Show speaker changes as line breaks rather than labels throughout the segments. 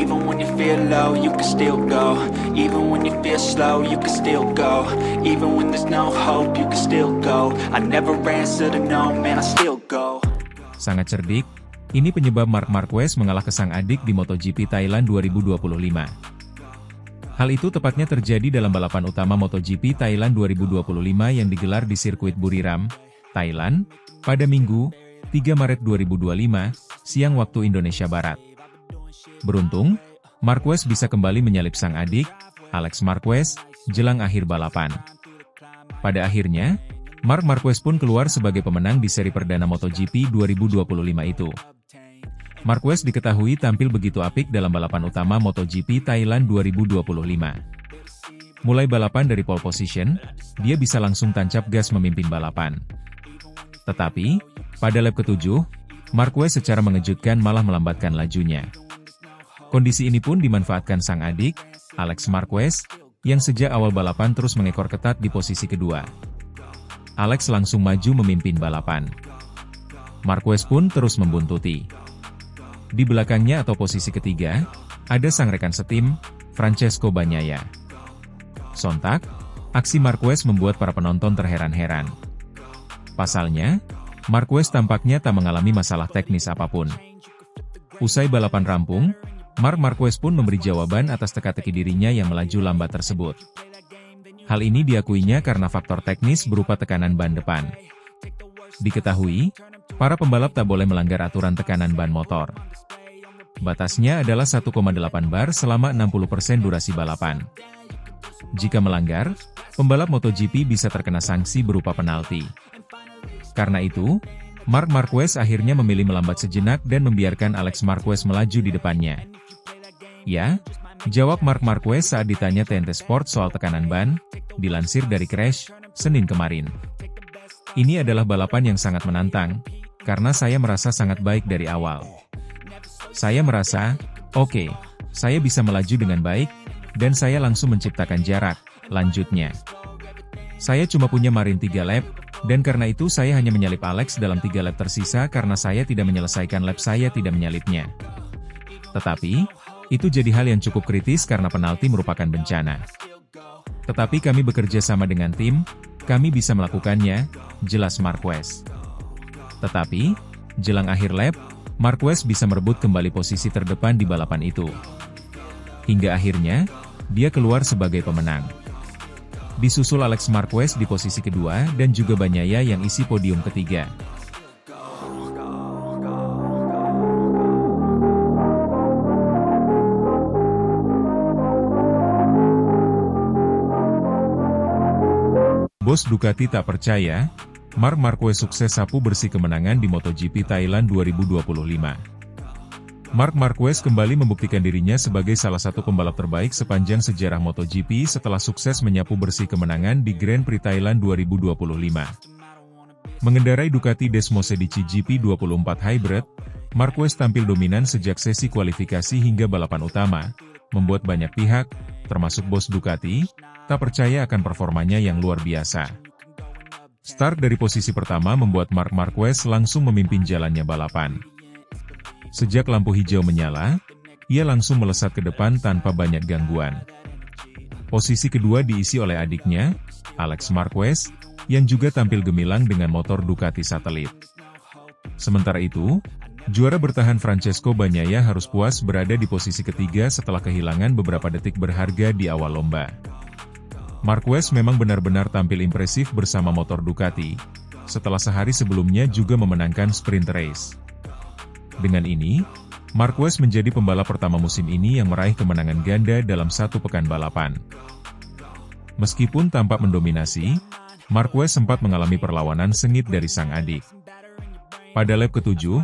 Even when you feel low, you can still go. Even when you feel slow, you can still go. Even when there's no hope, you can still go. I never answer to no, man, I still go.
Sangat cerdik, ini penyebab Marc Marquez mengalah ke sang adik di MotoGP Thailand 2025. Hal itu tepatnya terjadi dalam balapan utama MotoGP Thailand 2025 yang digelar di sirkuit Buriram, Thailand, pada Minggu, 3 Maret 2025, siang waktu Indonesia Barat. Beruntung, Marquez bisa kembali menyalip sang adik, Alex Marquez, jelang akhir balapan. Pada akhirnya, Marc Marquez pun keluar sebagai pemenang di seri perdana MotoGP 2025 itu. Marquez diketahui tampil begitu apik dalam balapan utama MotoGP Thailand 2025. Mulai balapan dari pole position, dia bisa langsung tancap gas memimpin balapan. Tetapi, pada lap ke-7, Marquez secara mengejutkan malah melambatkan lajunya. Kondisi ini pun dimanfaatkan sang adik, Alex Marquez, yang sejak awal balapan terus mengekor ketat di posisi kedua. Alex langsung maju memimpin balapan. Marquez pun terus membuntuti. Di belakangnya atau posisi ketiga, ada sang rekan setim, Francesco Bagnaia. Sontak, aksi Marquez membuat para penonton terheran-heran. Pasalnya, Marquez tampaknya tak mengalami masalah teknis apapun. Usai balapan rampung, Marc Marquez pun memberi jawaban atas teka-teki dirinya yang melaju lambat tersebut. Hal ini diakuinya karena faktor teknis berupa tekanan ban depan. Diketahui, para pembalap tak boleh melanggar aturan tekanan ban motor. Batasnya adalah 1,8 bar selama 60% durasi balapan. Jika melanggar, pembalap MotoGP bisa terkena sanksi berupa penalti. Karena itu, Marc Marquez akhirnya memilih melambat sejenak dan membiarkan Alex Marquez melaju di depannya. Ya, jawab Marc Marquez saat ditanya TNT Sport soal tekanan ban, dilansir dari Crash, Senin kemarin. Ini adalah balapan yang sangat menantang, karena saya merasa sangat baik dari awal. Saya merasa, oke, saya bisa melaju dengan baik, dan saya langsung menciptakan jarak, lanjutnya. Saya cuma punya margin 3 lap, dan karena itu saya hanya menyalip Alex dalam 3 lap tersisa karena saya tidak menyelesaikan lap saya tidak menyalipnya. Tetapi, itu jadi hal yang cukup kritis karena penalti merupakan bencana. Tetapi kami bekerja sama dengan tim, kami bisa melakukannya, jelas Marquez. Tetapi, jelang akhir lap, Marquez bisa merebut kembali posisi terdepan di balapan itu. Hingga akhirnya, dia keluar sebagai pemenang. Disusul Alex Marquez di posisi kedua dan juga Bagnaia yang isi podium ketiga. Bos Ducati tak percaya, Marc Marquez sukses sapu bersih kemenangan di MotoGP Thailand 2025. Marc Marquez kembali membuktikan dirinya sebagai salah satu pembalap terbaik sepanjang sejarah MotoGP setelah sukses menyapu bersih kemenangan di Grand Prix Thailand 2025. Mengendarai Ducati Desmosedici GP24 Hybrid, Marquez tampil dominan sejak sesi kualifikasi hingga balapan utama, membuat banyak pihak, termasuk bos Ducati, tak percaya akan performanya yang luar biasa. Start dari posisi pertama membuat Marc Marquez langsung memimpin jalannya balapan. Sejak lampu hijau menyala, ia langsung melesat ke depan tanpa banyak gangguan. Posisi kedua diisi oleh adiknya, Alex Marquez, yang juga tampil gemilang dengan motor Ducati satelit. Sementara itu, juara bertahan Francesco Bagnaia harus puas berada di posisi ketiga setelah kehilangan beberapa detik berharga di awal lomba. Marquez memang benar-benar tampil impresif bersama motor Ducati, setelah sehari sebelumnya juga memenangkan sprint race. Dengan ini, Marquez menjadi pembalap pertama musim ini yang meraih kemenangan ganda dalam satu pekan balapan. Meskipun tampak mendominasi, Marquez sempat mengalami perlawanan sengit dari sang adik. Pada lap ke-7,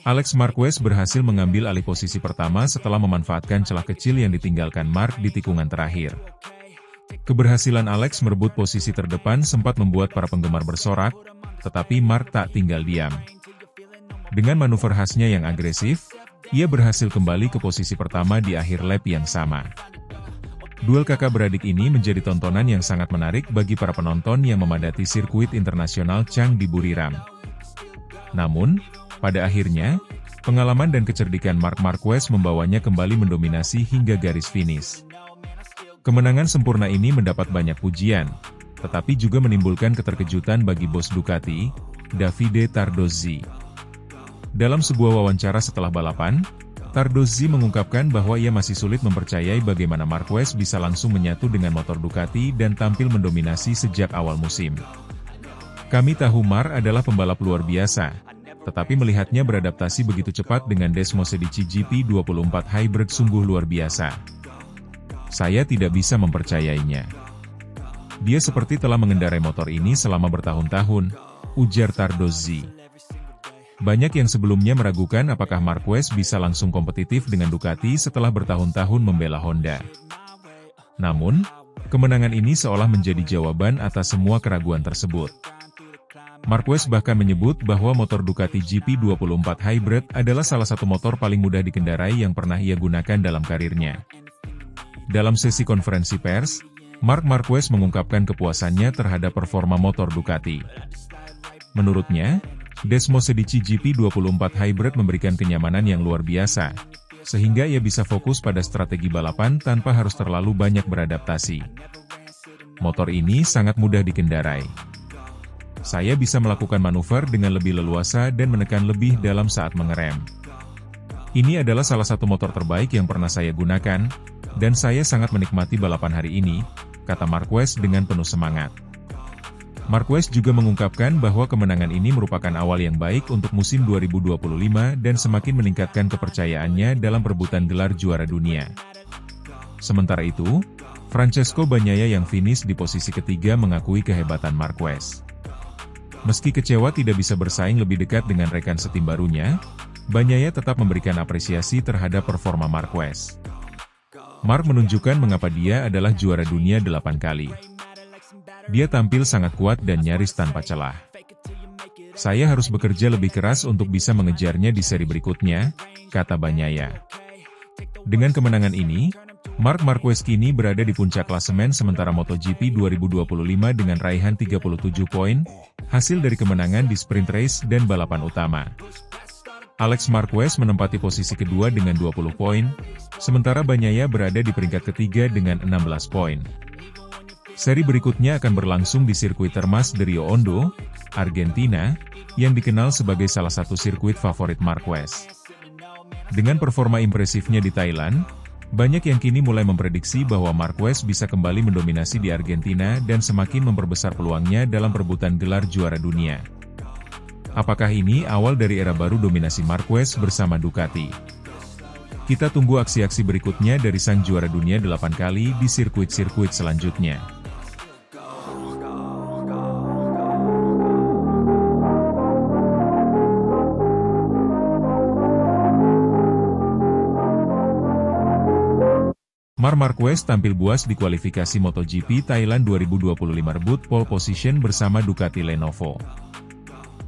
Alex Marquez berhasil mengambil alih posisi pertama setelah memanfaatkan celah kecil yang ditinggalkan Marc di tikungan terakhir. Keberhasilan Alex merebut posisi terdepan sempat membuat para penggemar bersorak, tetapi Marc tak tinggal diam. Dengan manuver khasnya yang agresif, ia berhasil kembali ke posisi pertama di akhir lap yang sama. Duel kakak beradik ini menjadi tontonan yang sangat menarik bagi para penonton yang memadati sirkuit internasional Chang di Buriram. Namun, pada akhirnya, Pengalaman dan kecerdikan Marc Marquez membawanya kembali mendominasi hingga garis finish. Kemenangan sempurna ini mendapat banyak pujian, tetapi juga menimbulkan keterkejutan bagi bos Ducati, Davide Tardozzi. Dalam sebuah wawancara setelah balapan, Tardozzi mengungkapkan bahwa ia masih sulit mempercayai bagaimana Marquez bisa langsung menyatu dengan motor Ducati dan tampil mendominasi sejak awal musim. Kami tahu Marc adalah pembalap luar biasa, tetapi melihatnya beradaptasi begitu cepat dengan Desmosedici GP24 Hybrid sungguh luar biasa. Saya tidak bisa mempercayainya. Dia seperti telah mengendarai motor ini selama bertahun-tahun, ujar Tardozzi. Banyak yang sebelumnya meragukan apakah Marquez bisa langsung kompetitif dengan Ducati setelah bertahun-tahun membela Honda. Namun, kemenangan ini seolah menjadi jawaban atas semua keraguan tersebut. Marquez bahkan menyebut bahwa motor Ducati GP24 Hybrid adalah salah satu motor paling mudah dikendarai yang pernah ia gunakan dalam karirnya. Dalam sesi konferensi pers, Marc Marquez mengungkapkan kepuasannya terhadap performa motor Ducati. Menurutnya, Desmosedici GP24 Hybrid memberikan kenyamanan yang luar biasa, sehingga ia bisa fokus pada strategi balapan tanpa harus terlalu banyak beradaptasi. Motor ini sangat mudah dikendarai. Saya bisa melakukan manuver dengan lebih leluasa dan menekan lebih dalam saat mengerem. Ini adalah salah satu motor terbaik yang pernah saya gunakan, dan saya sangat menikmati balapan hari ini, kata Marquez dengan penuh semangat. Marquez juga mengungkapkan bahwa kemenangan ini merupakan awal yang baik untuk musim 2025 dan semakin meningkatkan kepercayaannya dalam perebutan gelar juara dunia. Sementara itu, Francesco Bagnaia yang finish di posisi ketiga mengakui kehebatan Marquez. Meski kecewa tidak bisa bersaing lebih dekat dengan rekan setim barunya, Bagnaia tetap memberikan apresiasi terhadap performa Marquez. Marc menunjukkan mengapa dia adalah juara dunia 8 kali. Dia tampil sangat kuat dan nyaris tanpa celah. Saya harus bekerja lebih keras untuk bisa mengejarnya di seri berikutnya, kata Bagnaia. Dengan kemenangan ini, Marc Marquez kini berada di puncak klasemen sementara MotoGP 2025 dengan raihan 37 poin, hasil dari kemenangan di sprint race dan balapan utama. Alex Marquez menempati posisi kedua dengan 20 poin, sementara Bagnaia berada di peringkat ketiga dengan 16 poin. Seri berikutnya akan berlangsung di sirkuit Termas de Rio Hondo, Argentina, yang dikenal sebagai salah satu sirkuit favorit Marquez. Dengan performa impresifnya di Thailand, banyak yang kini mulai memprediksi bahwa Marquez bisa kembali mendominasi di Argentina dan semakin memperbesar peluangnya dalam perebutan gelar juara dunia. Apakah ini awal dari era baru dominasi Marquez bersama Ducati? Kita tunggu aksi-aksi berikutnya dari sang juara dunia 8 kali di sirkuit-sirkuit selanjutnya. Marc Marquez tampil buas di kualifikasi MotoGP Thailand 2025 rebut pole position bersama Ducati Lenovo.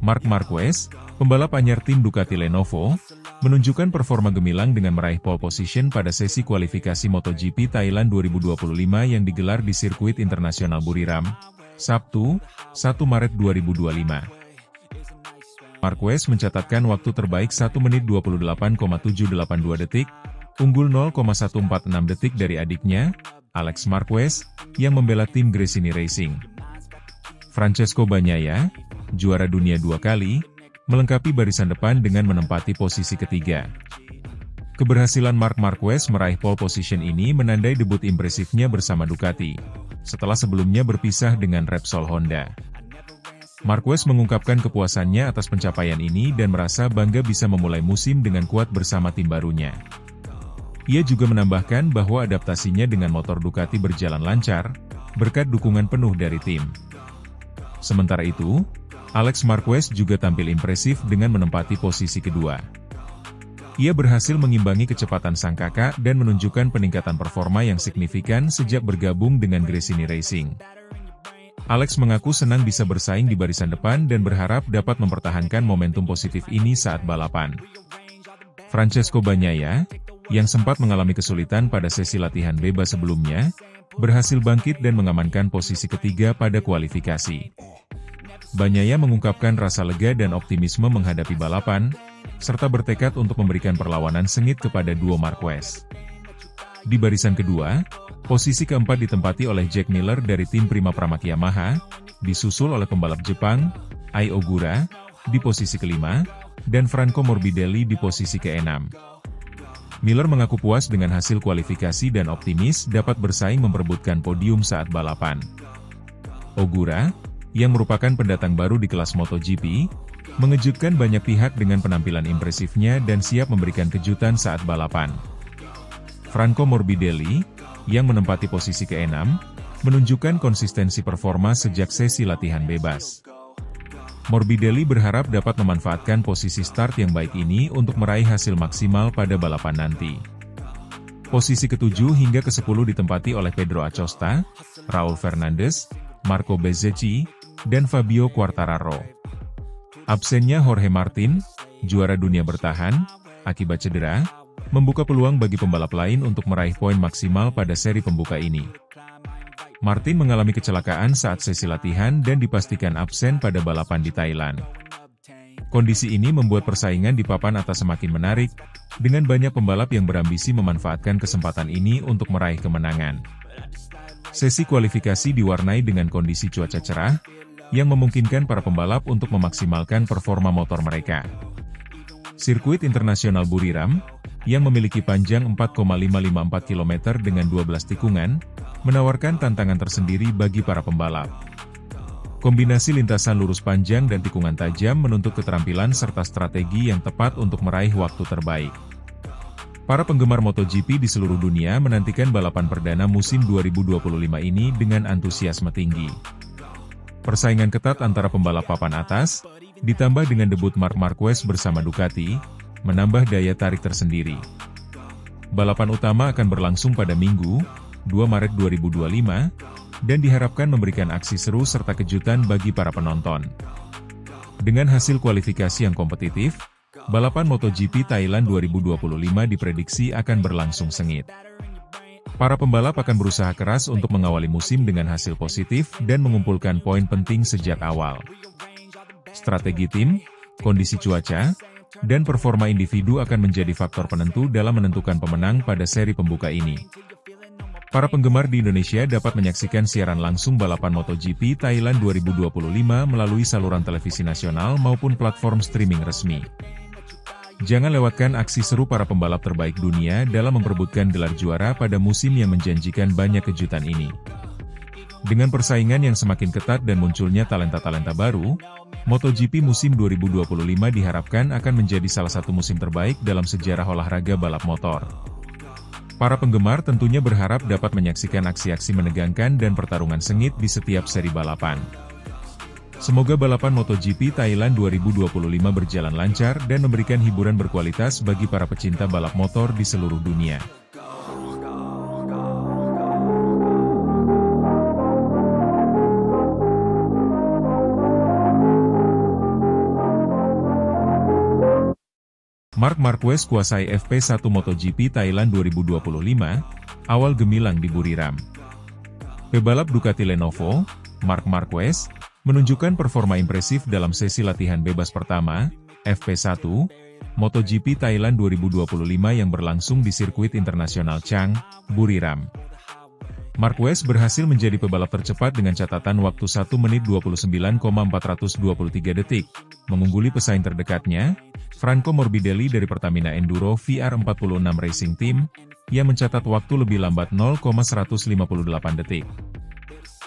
Marc Marquez, pembalap anyar tim Ducati Lenovo, menunjukkan performa gemilang dengan meraih pole position pada sesi kualifikasi MotoGP Thailand 2025 yang digelar di sirkuit internasional Buriram, Sabtu, 1 Maret 2025. Marquez mencatatkan waktu terbaik 1 menit 28,782 detik, unggul 0,146 detik dari adiknya, Alex Marquez, yang membela tim Gresini Racing. Francesco Bagnaia, juara dunia 2 kali, melengkapi barisan depan dengan menempati posisi ketiga. Keberhasilan Marc Marquez meraih pole position ini menandai debut impresifnya bersama Ducati, setelah sebelumnya berpisah dengan Repsol Honda. Marquez mengungkapkan kepuasannya atas pencapaian ini dan merasa bangga bisa memulai musim dengan kuat bersama tim barunya. Ia juga menambahkan bahwa adaptasinya dengan motor Ducati berjalan lancar, berkat dukungan penuh dari tim. Sementara itu, Alex Marquez juga tampil impresif dengan menempati posisi kedua. Ia berhasil mengimbangi kecepatan sang kakak dan menunjukkan peningkatan performa yang signifikan sejak bergabung dengan Gresini Racing. Alex mengaku senang bisa bersaing di barisan depan dan berharap dapat mempertahankan momentum positif ini saat balapan. Francesco Bagnaia, yang sempat mengalami kesulitan pada sesi latihan bebas sebelumnya, berhasil bangkit dan mengamankan posisi ketiga pada kualifikasi. Bagnaia mengungkapkan rasa lega dan optimisme menghadapi balapan, serta bertekad untuk memberikan perlawanan sengit kepada duo Marquez. Di barisan kedua, posisi keempat ditempati oleh Jack Miller dari tim Prima Pramac Yamaha, disusul oleh pembalap Jepang, Ai Ogura, di posisi kelima, dan Franco Morbidelli di posisi keenam. Miller mengaku puas dengan hasil kualifikasi dan optimis dapat bersaing memperebutkan podium saat balapan. Ogura, yang merupakan pendatang baru di kelas MotoGP, mengejutkan banyak pihak dengan penampilan impresifnya dan siap memberikan kejutan saat balapan. Franco Morbidelli, yang menempati posisi keenam, menunjukkan konsistensi performa sejak sesi latihan bebas. Morbidelli berharap dapat memanfaatkan posisi start yang baik ini untuk meraih hasil maksimal pada balapan nanti. Posisi ke-7 hingga ke-10 ditempati oleh Pedro Acosta, Raul Fernandez, Marco Bezzecchi, dan Fabio Quartararo. Absennya Jorge Martin, juara dunia bertahan, akibat cedera, membuka peluang bagi pembalap lain untuk meraih poin maksimal pada seri pembuka ini. Martin mengalami kecelakaan saat sesi latihan dan dipastikan absen pada balapan di Thailand. Kondisi ini membuat persaingan di papan atas semakin menarik, dengan banyak pembalap yang berambisi memanfaatkan kesempatan ini untuk meraih kemenangan. Sesi kualifikasi diwarnai dengan kondisi cuaca cerah, yang memungkinkan para pembalap untuk memaksimalkan performa motor mereka. Sirkuit Internasional Buriram, yang memiliki panjang 4,554 km dengan 12 tikungan, menawarkan tantangan tersendiri bagi para pembalap. Kombinasi lintasan lurus panjang dan tikungan tajam menuntut keterampilan serta strategi yang tepat untuk meraih waktu terbaik. Para penggemar MotoGP di seluruh dunia menantikan balapan perdana musim 2025 ini dengan antusiasme tinggi. Persaingan ketat antara pembalap papan atas, ditambah dengan debut Marc Marquez bersama Ducati, menambah daya tarik tersendiri. Balapan utama akan berlangsung pada Minggu, 2 Maret 2025, dan diharapkan memberikan aksi seru serta kejutan bagi para penonton. Dengan hasil kualifikasi yang kompetitif, balapan MotoGP Thailand 2025 diprediksi akan berlangsung sengit. Para pembalap akan berusaha keras untuk mengawali musim dengan hasil positif dan mengumpulkan poin penting sejak awal. Strategi tim, kondisi cuaca, dan performa individu akan menjadi faktor penentu dalam menentukan pemenang pada seri pembuka ini. Para penggemar di Indonesia dapat menyaksikan siaran langsung balapan MotoGP Thailand 2025 melalui saluran televisi nasional maupun platform streaming resmi. Jangan lewatkan aksi seru para pembalap terbaik dunia dalam memperebutkan gelar juara pada musim yang menjanjikan banyak kejutan ini. Dengan persaingan yang semakin ketat dan munculnya talenta-talenta baru, MotoGP musim 2025 diharapkan akan menjadi salah satu musim terbaik dalam sejarah olahraga balap motor. Para penggemar tentunya berharap dapat menyaksikan aksi-aksi menegangkan dan pertarungan sengit di setiap seri balapan. Semoga balapan MotoGP Thailand 2025 berjalan lancar dan memberikan hiburan berkualitas bagi para pecinta balap motor di seluruh dunia. Marc Marquez kuasai FP1 MotoGP Thailand 2025, awal gemilang di Buriram. Pebalap Ducati Lenovo, Marc Marquez, menunjukkan performa impresif dalam sesi latihan bebas pertama, FP1, MotoGP Thailand 2025 yang berlangsung di sirkuit internasional Chang, Buriram. Marquez berhasil menjadi pebalap tercepat dengan catatan waktu 1 menit 29,423 detik, mengungguli pesaing terdekatnya, Franco Morbidelli dari Pertamina Enduro VR46 Racing Team, yang mencatat waktu lebih lambat 0,158 detik.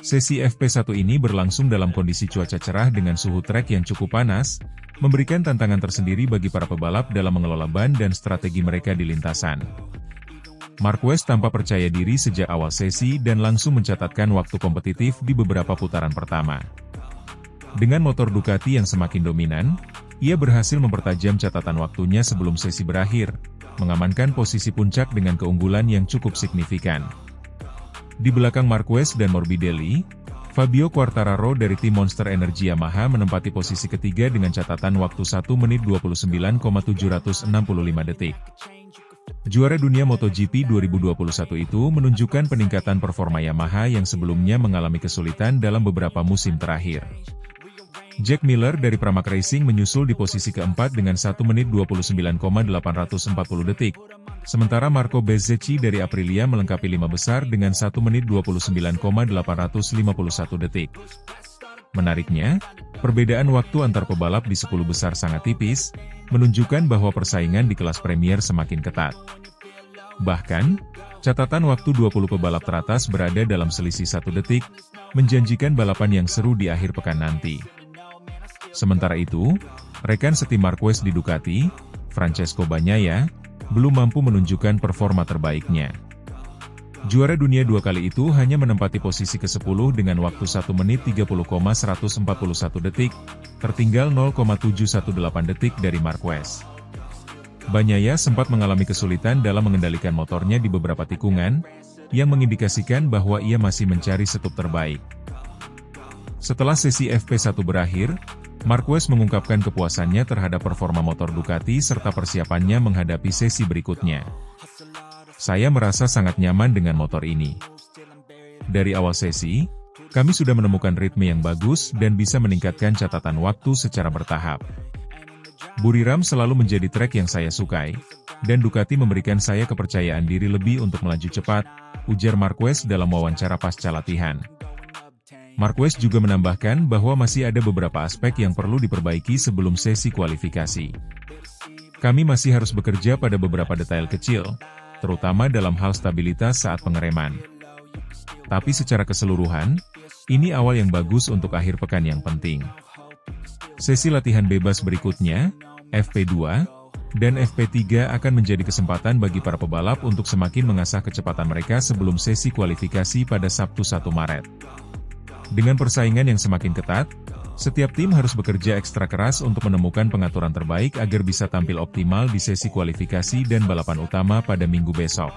Sesi FP1 ini berlangsung dalam kondisi cuaca cerah dengan suhu trek yang cukup panas, memberikan tantangan tersendiri bagi para pebalap dalam mengelola ban dan strategi mereka di lintasan. Marquez tampak percaya diri sejak awal sesi dan langsung mencatatkan waktu kompetitif di beberapa putaran pertama. Dengan motor Ducati yang semakin dominan, ia berhasil mempertajam catatan waktunya sebelum sesi berakhir, mengamankan posisi puncak dengan keunggulan yang cukup signifikan. Di belakang Marquez dan Morbidelli, Fabio Quartararo dari tim Monster Energy Yamaha menempati posisi ketiga dengan catatan waktu 1 menit 29,765 detik. Juara dunia MotoGP 2021 itu menunjukkan peningkatan performa Yamaha yang sebelumnya mengalami kesulitan dalam beberapa musim terakhir. Jack Miller dari Pramac Racing menyusul di posisi keempat dengan 1 menit 29,840 detik. Sementara Marco Bezzecchi dari Aprilia melengkapi 5 besar dengan 1 menit 29,851 detik. Menariknya, perbedaan waktu antar pebalap di 10 besar sangat tipis, menunjukkan bahwa persaingan di kelas Premier semakin ketat. Bahkan, catatan waktu 20 pebalap teratas berada dalam selisih 1 detik, menjanjikan balapan yang seru di akhir pekan nanti. Sementara itu, rekan setim Marquez di Ducati, Francesco Bagnaia, belum mampu menunjukkan performa terbaiknya. Juara dunia 2 kali itu hanya menempati posisi ke-10 dengan waktu 1 menit 30,141 detik, tertinggal 0,718 detik dari Marquez. Bagnaia sempat mengalami kesulitan dalam mengendalikan motornya di beberapa tikungan, yang mengindikasikan bahwa ia masih mencari setup terbaik. Setelah sesi FP1 berakhir, Marquez mengungkapkan kepuasannya terhadap performa motor Ducati serta persiapannya menghadapi sesi berikutnya. Saya merasa sangat nyaman dengan motor ini. Dari awal sesi, kami sudah menemukan ritme yang bagus dan bisa meningkatkan catatan waktu secara bertahap. Buriram selalu menjadi trek yang saya sukai, dan Ducati memberikan saya kepercayaan diri lebih untuk melaju cepat, ujar Marquez dalam wawancara pasca latihan. Marquez juga menambahkan bahwa masih ada beberapa aspek yang perlu diperbaiki sebelum sesi kualifikasi. Kami masih harus bekerja pada beberapa detail kecil, terutama dalam hal stabilitas saat pengereman. Tapi secara keseluruhan, ini awal yang bagus untuk akhir pekan yang penting. Sesi latihan bebas berikutnya, FP2, dan FP3 akan menjadi kesempatan bagi para pebalap untuk semakin mengasah kecepatan mereka sebelum sesi kualifikasi pada Sabtu 1 Maret. Dengan persaingan yang semakin ketat, setiap tim harus bekerja ekstra keras untuk menemukan pengaturan terbaik agar bisa tampil optimal di sesi kualifikasi dan balapan utama pada minggu besok.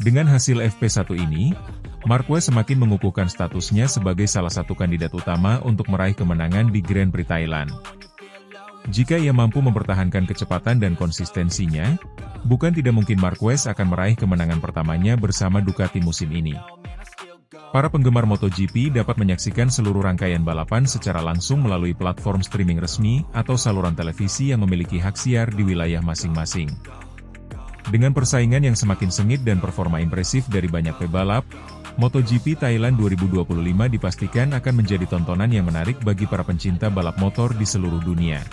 Dengan hasil FP1 ini, Marquez semakin mengukuhkan statusnya sebagai salah satu kandidat utama untuk meraih kemenangan di Grand Prix Thailand. Jika ia mampu mempertahankan kecepatan dan konsistensinya, bukan tidak mungkin Marquez akan meraih kemenangan pertamanya bersama Ducati musim ini. Para penggemar MotoGP dapat menyaksikan seluruh rangkaian balapan secara langsung melalui platform streaming resmi atau saluran televisi yang memiliki hak siar di wilayah masing-masing. Dengan persaingan yang semakin sengit dan performa impresif dari banyak pebalap, MotoGP Thailand 2025 dipastikan akan menjadi tontonan yang menarik bagi para pencinta balap motor di seluruh dunia.